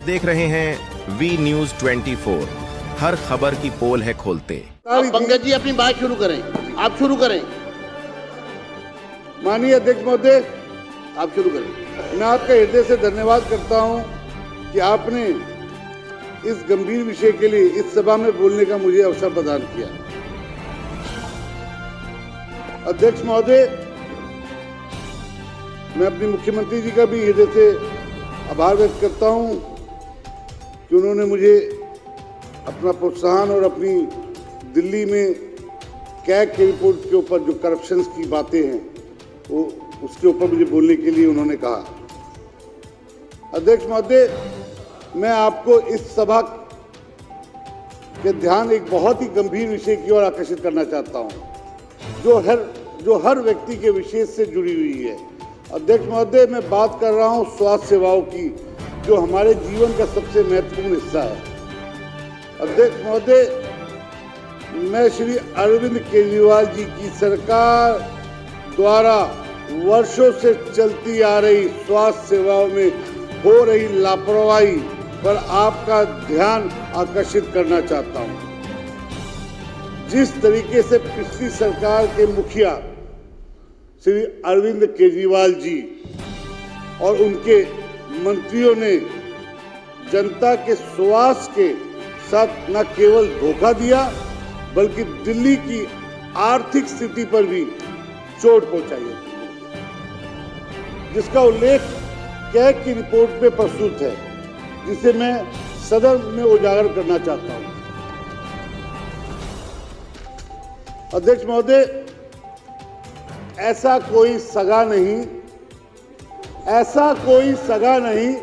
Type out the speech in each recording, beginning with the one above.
देख रहे हैं वी न्यूज 24। हर खबर की पोल है खोलते। पंकज जी अपनी बात शुरू करें, आप शुरू करें। माननीय अध्यक्ष महोदय, आप शुरू करें। मैं आपका हृदय से धन्यवाद करता हूं कि आपने इस गंभीर विषय के लिए इस सभा में बोलने का मुझे अवसर प्रदान किया। अध्यक्ष महोदय, मैं अपने मुख्यमंत्री जी का भी हृदय से आभार व्यक्त करता हूं कि उन्होंने मुझे अपना प्रोत्साहन और अपनी दिल्ली में कैग की रिपोर्ट के ऊपर जो करप्शन की बातें हैं वो उसके ऊपर मुझे बोलने के लिए उन्होंने कहा। अध्यक्ष महोदय, मैं आपको इस सभा के ध्यान एक बहुत ही गंभीर विषय की ओर आकर्षित करना चाहता हूं जो हर व्यक्ति के विशेष से जुड़ी हुई है। अध्यक्ष महोदय, मैं बात कर रहा हूं स्वास्थ्य सेवाओं की, जो हमारे जीवन का सबसे महत्वपूर्ण हिस्सा है। अध्यक्ष महोदय, मैं श्री अरविंद केजरीवाल जी की सरकार द्वारा वर्षों से चलती आ रही स्वास्थ्य सेवाओं में हो रही लापरवाही पर आपका ध्यान आकर्षित करना चाहता हूं। जिस तरीके से पिछली सरकार के मुखिया श्री अरविंद केजरीवाल जी और उनके मंत्रियों ने जनता के स्वास्थ्य के साथ न केवल धोखा दिया बल्कि दिल्ली की आर्थिक स्थिति पर भी चोट पहुंचाई है, जिसका उल्लेख कैग की रिपोर्ट में प्रस्तुत है, जिसे मैं सदन में उजागर करना चाहता हूं। अध्यक्ष महोदय, ऐसा कोई सगा नहीं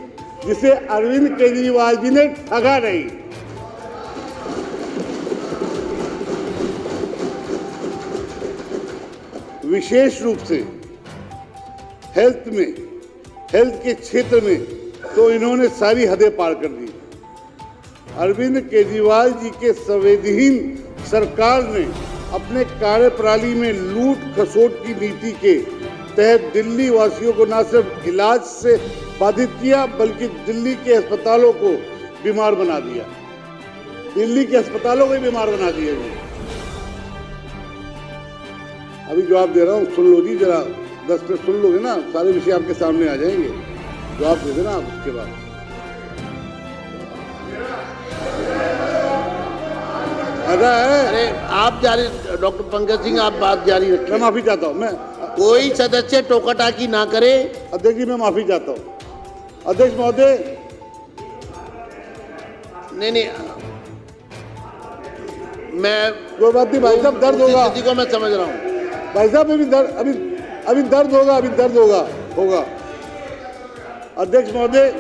जिसे अरविंद केजरीवाल जी ने ठगा नहीं। विशेष रूप से हेल्थ के क्षेत्र में तो इन्होंने सारी हदें पार कर दी। अरविंद केजरीवाल जी के संवेदनहीन सरकार ने अपने कार्यप्रणाली में लूट खसोट की नीति के तहत दिल्ली वासियों को न सिर्फ इलाज से बाधित किया बल्कि दिल्ली के अस्पतालों को बीमार बना दिया। जी अभी जवाब दे रहा हूँ, सुन लो जी, जरा 10 मिनट सुन लोगे ना, सारे विषय आपके सामने आ जाएंगे। जवाब दे देना आप उसके बाद। अरे आप जारी, डॉक्टर पंकज सिंह आप बात जारी रखें। मैं माफी चाहता हूँ। कोई सदस्य टोकाटाकी ना करे। अध्यक्ष जी, मैं माफी चाहता हूँ। अध्यक्ष महोदय, नहीं, मैं कोई बात नहीं भाई साहब, दर्द होगा। स्थिति को मैं समझ रहा हूँ भाई साहब, अभी दर्द होगा। अध्यक्ष महोदय,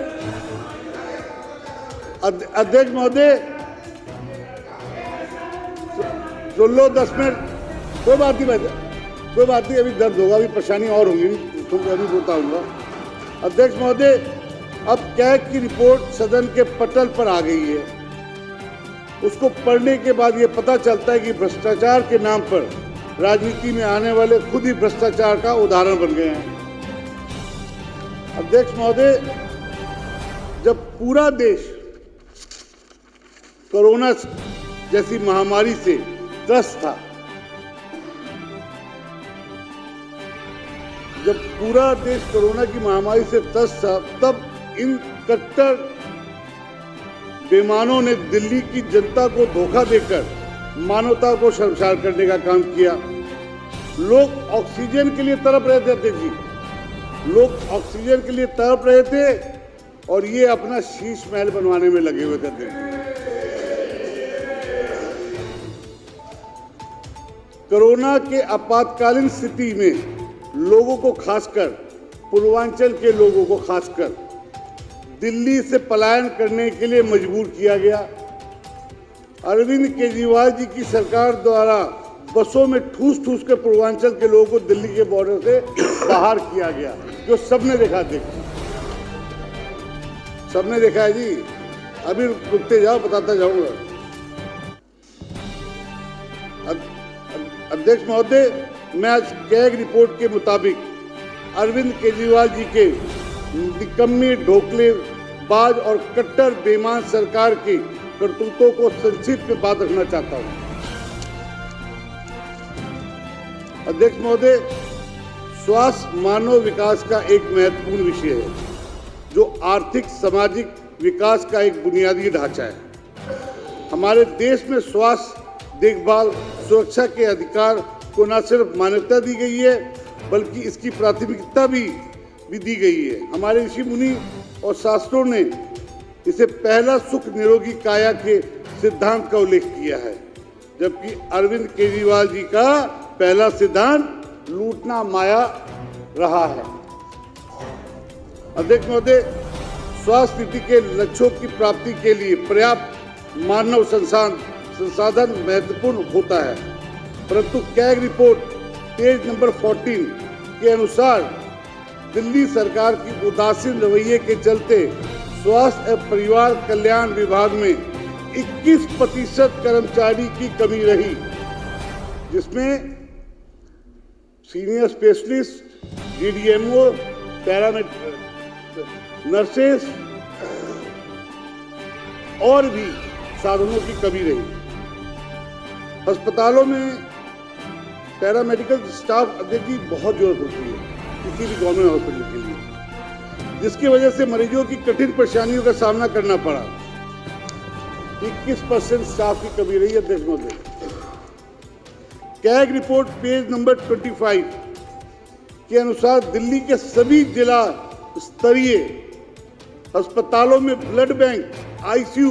सुन लो 10 मिनट। कोई बात नहीं भाई साहब, कोई बात नहीं, अभी दर्द होगा, अभी परेशानी और होंगी, तो अभी बताऊंगा। अध्यक्ष महोदय, अब कैग की रिपोर्ट सदन के पटल पर आ गई है। उसको पढ़ने के बाद ये पता चलता है कि भ्रष्टाचार के नाम पर राजनीति में आने वाले खुद ही भ्रष्टाचार का उदाहरण बन गए हैं। अध्यक्ष महोदय, जब पूरा देश कोरोना जैसी महामारी से त्रस्त था, जब पूरा देश कोरोना की महामारी से त्रस्त था, तब इन कट्टर बेईमानों ने दिल्ली की जनता को धोखा देकर मानवता को शर्मसार करने का काम किया। लोग ऑक्सीजन के लिए तड़प रहे थे, और ये अपना शीश महल बनवाने में लगे हुए थे। कोरोना के आपातकालीन स्थिति में लोगों को, खासकर पूर्वांचल के लोगों को खासकर दिल्ली से पलायन करने के लिए मजबूर किया गया। अरविंद केजरीवाल जी की सरकार द्वारा बसों में ठूस के पूर्वांचल के लोगों को दिल्ली के बॉर्डर से बाहर किया गया, जो सबने देखा है जी। अभी रुकते जाओ, बताता जाऊंगा। अध्यक्ष महोदय, मैं आज कैग रिपोर्ट के मुताबिक अरविंद केजरीवाल जी के निकम्मे बाज और कट्टर बेईमान सरकार की करतूतों को संक्षिप्त में बात रखना चाहता हूं। अध्यक्ष महोदय, स्वास्थ्य मानव विकास का एक महत्वपूर्ण विषय है जो आर्थिक सामाजिक विकास का एक बुनियादी ढांचा है। हमारे देश में स्वास्थ्य देखभाल सुरक्षा के अधिकार को न सिर्फ मान्यता दी गई है बल्कि इसकी प्राथमिकता भी दी गई है। हमारे ऋषि मुनि और शास्त्रों ने इसे पहला सुख निरोगी काया के सिद्धांत का उल्लेख किया है, जबकि अरविंद केजरीवाल जी का पहला सिद्धांत लूटना माया रहा है। अध्यक्ष महोदय, स्वास्थ्य नीति के लक्ष्यों की प्राप्ति के लिए पर्याप्त मानव संसाधन महत्वपूर्ण होता है, परंतु कैग रिपोर्ट पेज नंबर 14 के अनुसार दिल्ली सरकार की उदासीन रवैये के चलते स्वास्थ्य एवं परिवार कल्याण विभाग में 21% कर्मचारी की कमी रही, जिसमें senior specialist, DDMO, paramedical nurses और भी साधनों की कमी रही। अस्पतालों में पैरामेडिकल स्टाफ अध्यक्ष की बहुत जरूरत होती है किसी भी गवर्नमेंट हॉस्पिटल के लिए, जिसकी वजह से मरीजों की कठिन परेशानियों का सामना करना पड़ा। 21% स्टाफ की कमी रही है। अध्यक्ष महोदय, कैग रिपोर्ट पेज नंबर 25 के अनुसार दिल्ली के सभी जिला स्तरीय अस्पतालों में ब्लड बैंक, ICU,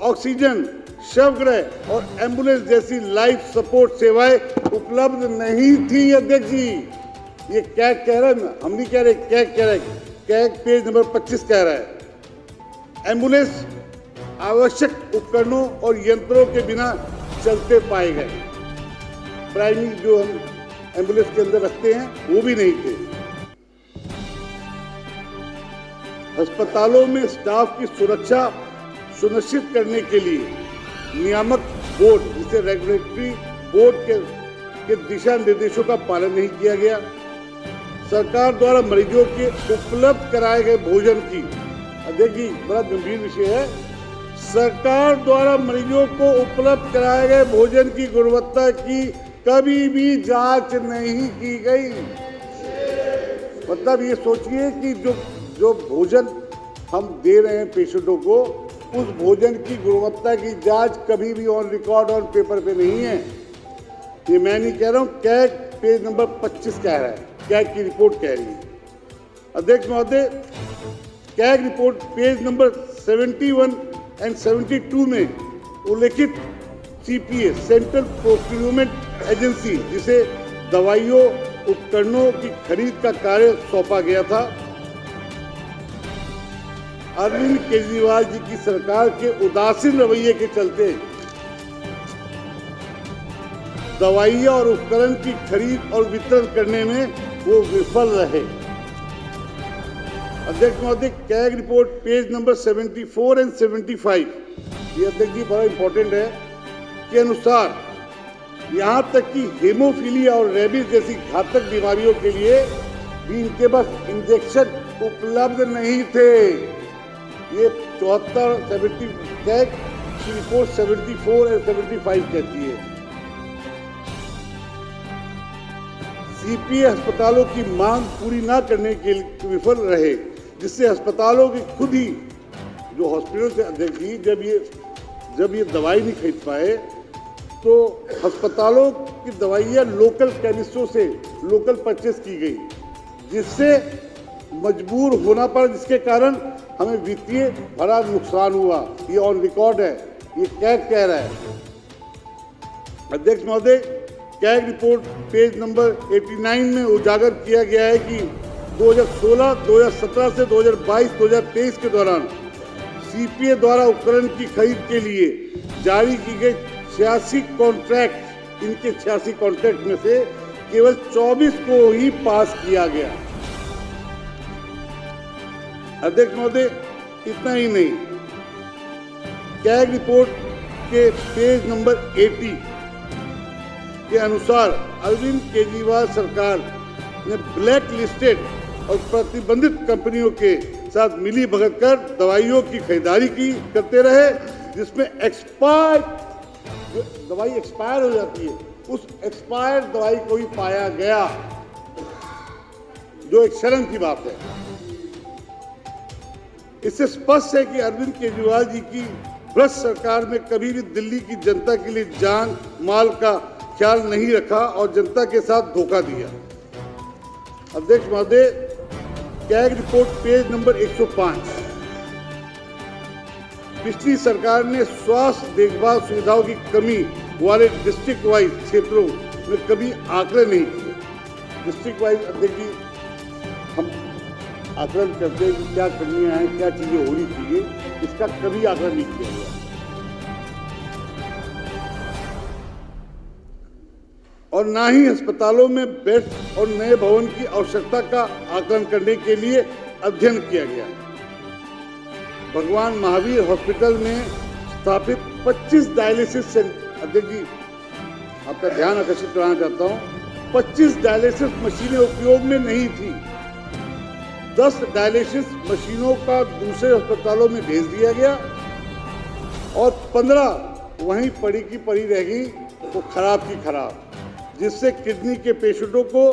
ऑक्सीजन, शवगृह और एम्बुलेंस जैसी लाइफ सपोर्ट सेवाएं उपलब्ध नहीं थी। अध्यक्ष जी, ये कैग कह रहा है, हम नहीं कह रहे, कैग कह रहा है। कैग पेज नंबर 25 कह रहा है एम्बुलेंस आवश्यक उपकरणों और यंत्रों के बिना चलते पाए गए। प्राइमरी जो हम एम्बुलेंस के अंदर रखते हैं वो भी नहीं थे। अस्पतालों में स्टाफ की सुरक्षा सुनिश्चित करने के लिए नियामक बोर्ड, जिसे रेगुलेटरी बोर्ड के दिशा निर्देशों का पालन नहीं किया गया। सरकार द्वारा मरीजों के उपलब्ध कराए गए भोजन की, अध्यक्ष जी बड़ा गंभीर विषय है, सरकार द्वारा मरीजों को उपलब्ध कराए गए भोजन की गुणवत्ता की कभी भी जांच नहीं की गई। मतलब ये सोचिए कि जो भोजन हम दे रहे हैं पेशेंटों को, उस भोजन की गुणवत्ता की जांच कभी भी ऑन रिकॉर्ड ऑन पेपर पे नहीं है। ये मैं नहीं कह रहा हूँ, कैग पेज नंबर 25 कह रहा है, कैग की रिपोर्ट कह रही है। अध्यक्ष महोदय, CAG report page number 71 and 72 में उल्लेखित CPA, सेंट्रल प्रोक्यूरमेंट एजेंसी, जिसे दवाइयों उपकरणों की खरीद का कार्य सौंपा गया था, अरविंद केजरीवाल जी की सरकार के उदासीन रवैये के चलते दवाइयां और उपकरण की खरीद और वितरण करने में वो विफल रहे। अध्यक्ष महोदय, CAG report page number 74 and 75, ये अध्यक्ष जी बड़ा इंपॉर्टेंट है, के अनुसार यहां तक कि हेमोफीलिया और रेबीज जैसी घातक बीमारियों के लिए भी इनके पास इंजेक्शन उपलब्ध नहीं थे। ये 74-70 कैग की रिपोर्ट 74 और 75 कहती है। CPA अस्पतालों की मांग पूरी न करने के लिए विफल रहे, जिससे अस्पतालों की खुद ही जो हॉस्पिटल से अध्यक्ष जी जब ये दवाई नहीं खरीद पाए तो अस्पतालों की दवाइयाँ लोकल केमिस्टों से लोकल परचेस की गई, जिससे मजबूर होना पड़ा, जिसके कारण हमें वित्तीय बड़ा नुकसान हुआ। ये ऑन रिकॉर्ड है, ये कैग कह रहा है। अध्यक्ष महोदय, कैग रिपोर्ट पेज नंबर 89 में उजागर किया गया है कि 2016, 2017 से 2022, 2023 के दौरान CPA द्वारा उपकरण की खरीद के लिए जारी की गई 86 कॉन्ट्रैक्ट, इनके 86 कॉन्ट्रैक्ट में से केवल 24 को ही पास किया गया। अध्यक्ष महोदय, इतना ही नहीं, कैग रिपोर्ट के पेज नंबर 80 के अनुसार अरविंद केजरीवाल सरकार ने ब्लैक लिस्टेड और प्रतिबंधित कंपनियों के साथ मिली भगत कर दवाइयों की खरीदारी करते रहे, जिसमें दवाई एक्सपायर हो जाती है, उस एक्सपायर दवाई को ही पाया गया, जो एक शर्म की बात है। इससे स्पष्ट है कि अरविंद केजरीवाल जी की भ्रष्ट सरकार में कभी भी दिल्ली की जनता के लिए जान माल का ख्याल नहीं रखा और जनता के साथ धोखा दिया। अध्यक्ष महोदय, कैग रिपोर्ट पेज नंबर 105। पिछली सरकार ने स्वास्थ्य देखभाल सुविधाओं की कमी वाले डिस्ट्रिक्ट वाइज क्षेत्रों में कभी आकलन नहीं किए। डिस्ट्रिक्ट वाइज अध्यक्ष जी, हम आकलन करते हैं कि क्या कमियां हैं, क्या चीजें होनी चाहिए, इसका कभी आकलन नहीं किया गया। और ना ही अस्पतालों में बेड और नए भवन की आवश्यकता का आकलन करने के लिए अध्ययन किया गया। भगवान महावीर हॉस्पिटल में स्थापित 25 डायलिसिस सेंटर, अध्यक्ष जी आपका ध्यान आकर्षित कराना चाहता हूं, 25 डायलिसिस मशीनें उपयोग में नहीं थी। 10 डायलिसिस मशीनों का दूसरे अस्पतालों में भेज दिया गया और 15 वहीं पड़ी की पड़ी रह गई, वो खराब की खराब, जिससे किडनी के पेशेंटों को,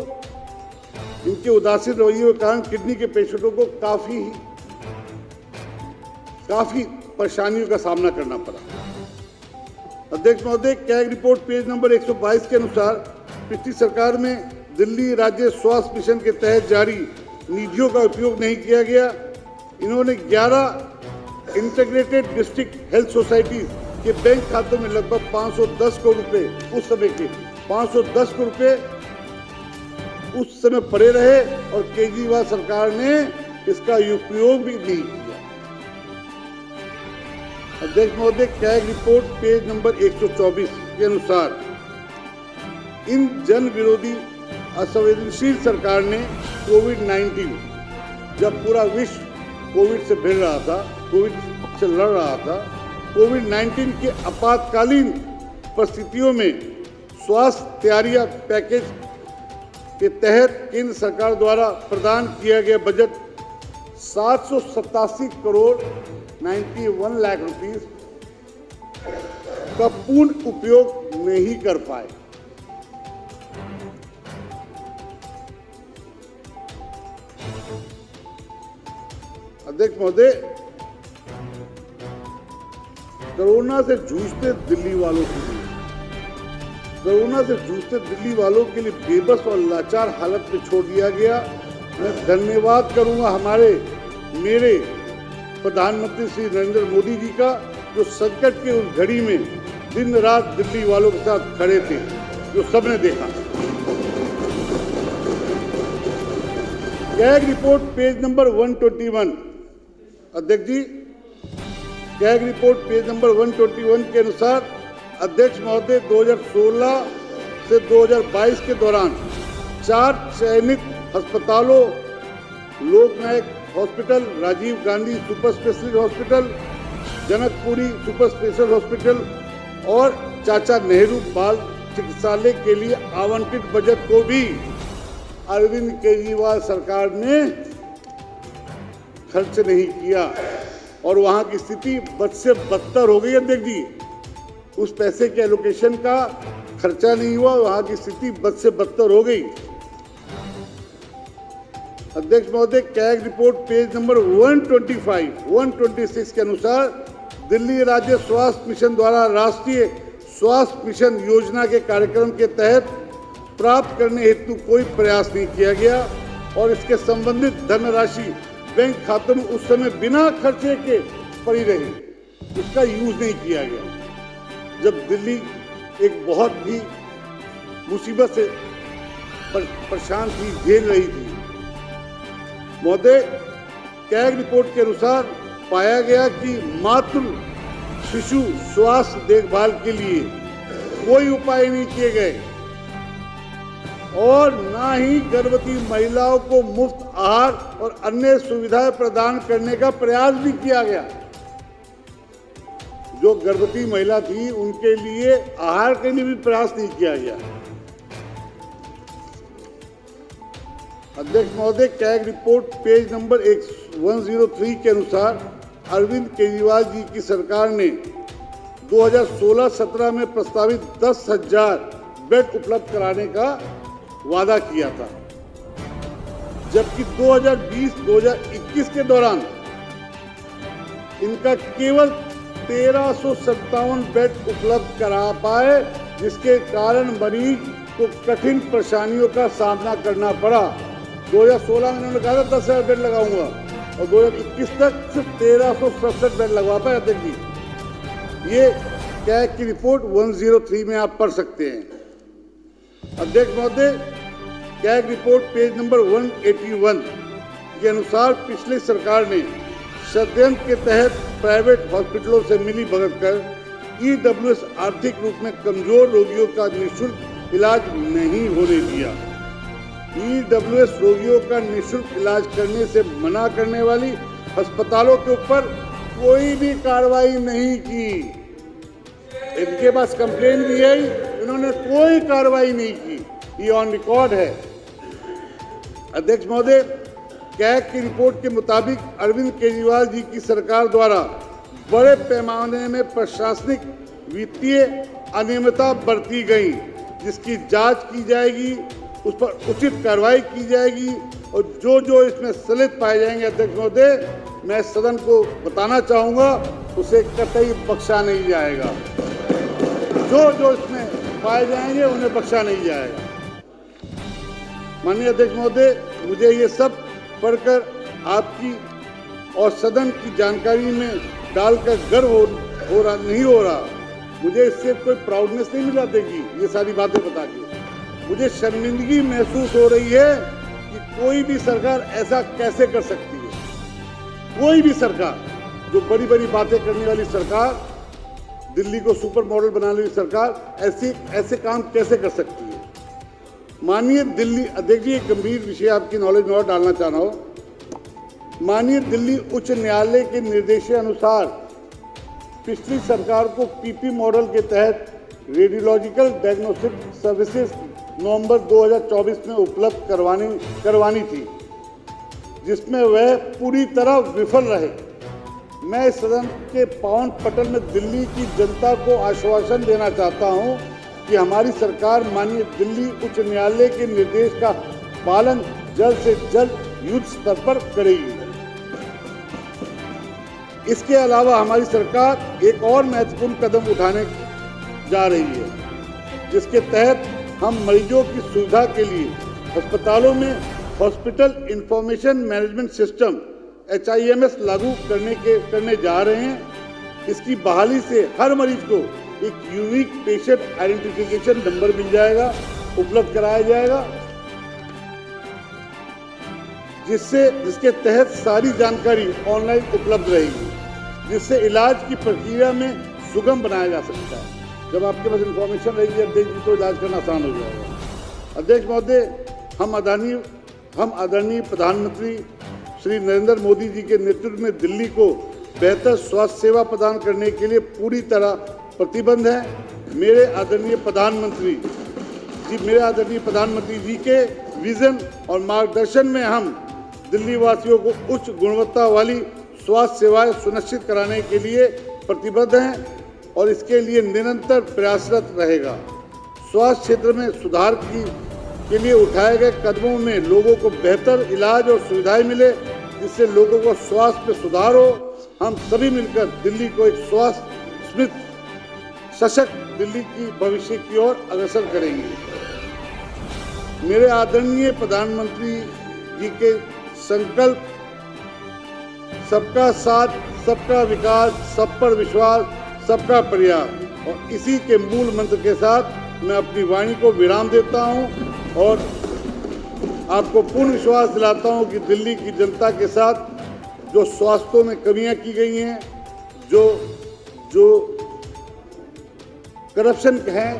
इनके उदासीन रवैये के कारण किडनी के पेशेंटों को काफी परेशानियों का सामना करना पड़ा। अध्यक्ष महोदय, कैग रिपोर्ट पेज नंबर 122 के अनुसार पिछली सरकार में दिल्ली राज्य स्वास्थ्य मिशन के तहत जारी निधियों का उपयोग नहीं किया गया। इन्होंने 11 इंटीग्रेटेड डिस्ट्रिक्ट हेल्थ सोसाइटी के बैंक खातों में लगभग 510 करोड़ रुपए, उस समय के 510 करोड़ रुपए उस समय पड़े रहे और केजरीवाल सरकार ने इसका उपयोग भी नहीं किया। अध्यक्ष महोदय, कैग रिपोर्ट पेज नंबर 124 के अनुसार इन जन विरोधी असंवेदनशील सरकार ने कोविड-19, जब पूरा विश्व कोविड से भिड़ रहा था, कोविड से लड़ रहा था, कोविड-19 के आपातकालीन परिस्थितियों में स्वास्थ्य तैयारियां पैकेज के तहत केंद्र सरकार द्वारा प्रदान किया गया बजट 787 करोड़ 91 लाख रुपीस का पूर्ण उपयोग नहीं कर पाए। अध्यक्ष महोदय, कोरोना से जूझते दिल्ली वालों के लिए बेबस और लाचार हालत में छोड़ दिया गया। मैं धन्यवाद करूंगा मेरे प्रधानमंत्री श्री नरेंद्र मोदी जी का, जो संकट के उस घड़ी में दिन रात दिल्ली वालों के साथ खड़े थे, जो सबने देखा। CAG report page number 121। अध्यक्ष जी, कैग रिपोर्ट पेज नंबर 121 के अनुसार अध्यक्ष महोदय, 2016 से 2022 के दौरान 4 चयनित अस्पतालों, Loknayak hospital, Rajiv Gandhi super speciality hospital, Janakpuri super special hospital और चाचा नेहरू बाल चिकित्सालय के लिए आवंटित बजट को भी अरविंद केजरीवाल सरकार ने खर्च नहीं किया और वहां की स्थिति बद से बदतर हो गई। अध्यक्ष जी, उस पैसे के एलोकेशन का खर्चा नहीं हुआ, वहां की स्थिति बद से बदतर हो गई। अध्यक्ष महोदय, कैग रिपोर्ट पेज नंबर 126 के अनुसार दिल्ली राज्य स्वास्थ्य मिशन द्वारा राष्ट्रीय स्वास्थ्य मिशन योजना के कार्यक्रम के तहत प्राप्त करने हेतु कोई प्रयास नहीं किया गया और इसके संबंधित धनराशि बैंक खातों में उस समय बिना खर्चे के पड़ी रही, इसका यूज नहीं किया गया, जब दिल्ली एक बहुत ही मुसीबत से परेशान थी, झेल रही थी। महोदय, कैग रिपोर्ट के अनुसार पाया गया कि मातृ शिशु स्वास्थ्य देखभाल के लिए कोई उपाय नहीं किए गए और ना ही गर्भवती महिलाओं को मुफ्त आहार और अन्य सुविधाएं प्रदान करने का प्रयास भी किया गया। जो गर्भवती महिला थी उनके लिए आहार के लिए भी प्रयास नहीं किया गया। अध्यक्ष महोदय, कैग रिपोर्ट पेज नंबर 103 के अनुसार अरविंद केजरीवाल जी की सरकार ने 2016-17 में प्रस्तावित 10,000 बेड उपलब्ध कराने का वादा किया था, जबकि 2020-2021 के दौरान इनका केवल 1357 बेड उपलब्ध करा पाए, जिसके कारण मरीज को कठिन परेशानियों का सामना करना पड़ा। 2016 में उन्होंने कहा था 10,000 बेड लगाऊंगा और 2021 तक सिर्फ 1367 बेड लगवा पाए। अध्यक्ष जी, ये कैग की रिपोर्ट 103 में आप पढ़ सकते हैं। अध्यक्ष महोदय, कैग रिपोर्ट पेज नंबर 181 के अनुसार पिछली सरकार ने षड्यंत्र के तहत प्राइवेट हॉस्पिटलों से मिली भगत कर ईडब्ल्यूएस आर्थिक रूप में कमजोर रोगियों का निःशुल्क इलाज नहीं होने दिया। ईडब्ल्यूएस रोगियों का निःशुल्क इलाज करने से मना करने वाली अस्पतालों के ऊपर कोई भी कार्रवाई नहीं की। इनके पास कंप्लेन भी है, इन्होंने कोई कार्रवाई नहीं की, ये ऑन रिकॉर्ड है। अध्यक्ष महोदय, कैग की रिपोर्ट के मुताबिक अरविंद केजरीवाल जी की सरकार द्वारा बड़े पैमाने में प्रशासनिक वित्तीय अनियमितता बरती गई, जिसकी जांच की जाएगी, उस पर उचित कार्रवाई की जाएगी और जो इसमें संलिप्त पाए जाएंगे, अध्यक्ष महोदय, मैं सदन को बताना चाहूँगा, उसे कतई बख्शा नहीं जाएगा। जो इसमें पाए जाएंगे उन्हें बख्शा नहीं जाएगा। माननीय अध्यक्ष महोदय, मुझे ये सब पढ़कर आपकी और सदन की जानकारी में डालकर गर्व नहीं हो रहा। मुझे इससे कोई प्राउडनेस नहीं मिला देगी ये सारी बातें बता के। मुझे शर्मिंदगी महसूस हो रही है कि कोई भी सरकार ऐसा कैसे कर सकती है। कोई भी सरकार, जो बड़ी बड़ी बातें करने वाली सरकार, दिल्ली को सुपर मॉडल बनाने वाली सरकार, ऐसे काम कैसे कर सकती है। माननीय दिल्ली, अध्यक्ष जी, एक गंभीर विषय आपकी नॉलेज में और डालना चाह रहा हूँ। माननीय दिल्ली उच्च न्यायालय के निर्देशानुसार पिछली सरकार को पीपी मॉडल के तहत रेडियोलॉजिकल डायग्नोस्टिक सर्विसेज नवंबर 2024 में उपलब्ध करवानी थी, जिसमें वह पूरी तरह विफल रहे। मैं इस सदन के पावन पटल में दिल्ली की जनता को आश्वासन देना चाहता हूं कि हमारी सरकार माननीय दिल्ली उच्च न्यायालय के निर्देश का पालन जल्द से जल्द युद्ध स्तर पर करेगी। इसके अलावा हमारी सरकार एक और महत्वपूर्ण कदम उठाने जा रही है, जिसके तहत हम मरीजों की सुविधा के लिए अस्पतालों में hospital information management system HIMS लागू करने जा रहे हैं। इसकी बहाली से हर मरीज को एक यूनिक पेशेंट आइडेंटिफिकेशन नंबर मिल जाएगा, उपलब्ध कराया जाएगा, जिसके तहत सारी जानकारी ऑनलाइन उपलब्ध रहेगी, जिससे इलाज की प्रक्रिया में सुगम बनाया जा सकता है। जब आपके पास इंफॉर्मेशन रहेगी अध्यक्ष जी, तो इलाज करना आसान हो जाएगा। अध्यक्ष महोदय, हम आदरणीय प्रधानमंत्री श्री नरेंद्र मोदी जी के नेतृत्व में दिल्ली को बेहतर स्वास्थ्य सेवा प्रदान करने के लिए पूरी तरह प्रतिबद्ध हैं। मेरे आदरणीय प्रधानमंत्री जी के विजन और मार्गदर्शन में हम दिल्ली वासियों को उच्च गुणवत्ता वाली स्वास्थ्य सेवाएं सुनिश्चित कराने के लिए प्रतिबद्ध हैं और इसके लिए निरंतर प्रयासरत रहेगा। स्वास्थ्य क्षेत्र में सुधार के लिए उठाए गए कदमों में लोगों को बेहतर इलाज और सुविधाएं मिले, जिससे लोगों को स्वास्थ्य में सुधार हो। हम सभी मिलकर दिल्ली को एक स्वास्थ्य स्मित सशक्त दिल्ली की भविष्य की ओर अग्रसर करेंगे। मेरे आदरणीय प्रधानमंत्री जी के संकल्प सबका साथ, सबका विकास, सब पर विश्वास, सबका प्रयास और इसी के मूल मंत्र के साथ मैं अपनी वाणी को विराम देता हूं और आपको पूर्ण विश्वास दिलाता हूं कि दिल्ली की जनता के साथ जो स्वास्थ्य में कमियां की गई हैं, जो करप्शन है,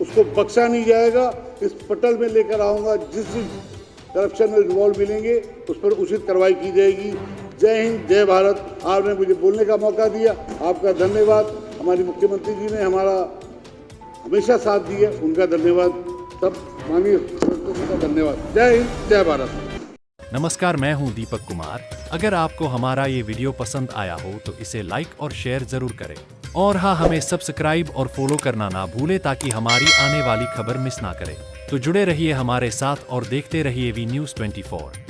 उसको बख्शा नहीं जाएगा। इस पटल में लेकर आऊँगा, जिस करप्शन में इन्वॉल्व मिलेंगे उस पर उचित कार्रवाई की जाएगी। जय हिंद, जय भारत। आपने मुझे बोलने का मौका दिया, आपका धन्यवाद। हमारे मुख्यमंत्री जी ने हमारा हमेशा साथ दिया, उनका धन्यवाद। सब माननीय का धन्यवाद। जय हिंद, जय भारत। नमस्कार, मैं हूं दीपक कुमार। अगर आपको हमारा ये वीडियो पसंद आया हो तो इसे लाइक और शेयर जरूर करें। और हाँ, हमें सब्सक्राइब और फॉलो करना ना भूले ताकि हमारी आने वाली खबर मिस ना करें। तो जुड़े रहिए हमारे साथ और देखते रहिए वी न्यूज़ 24।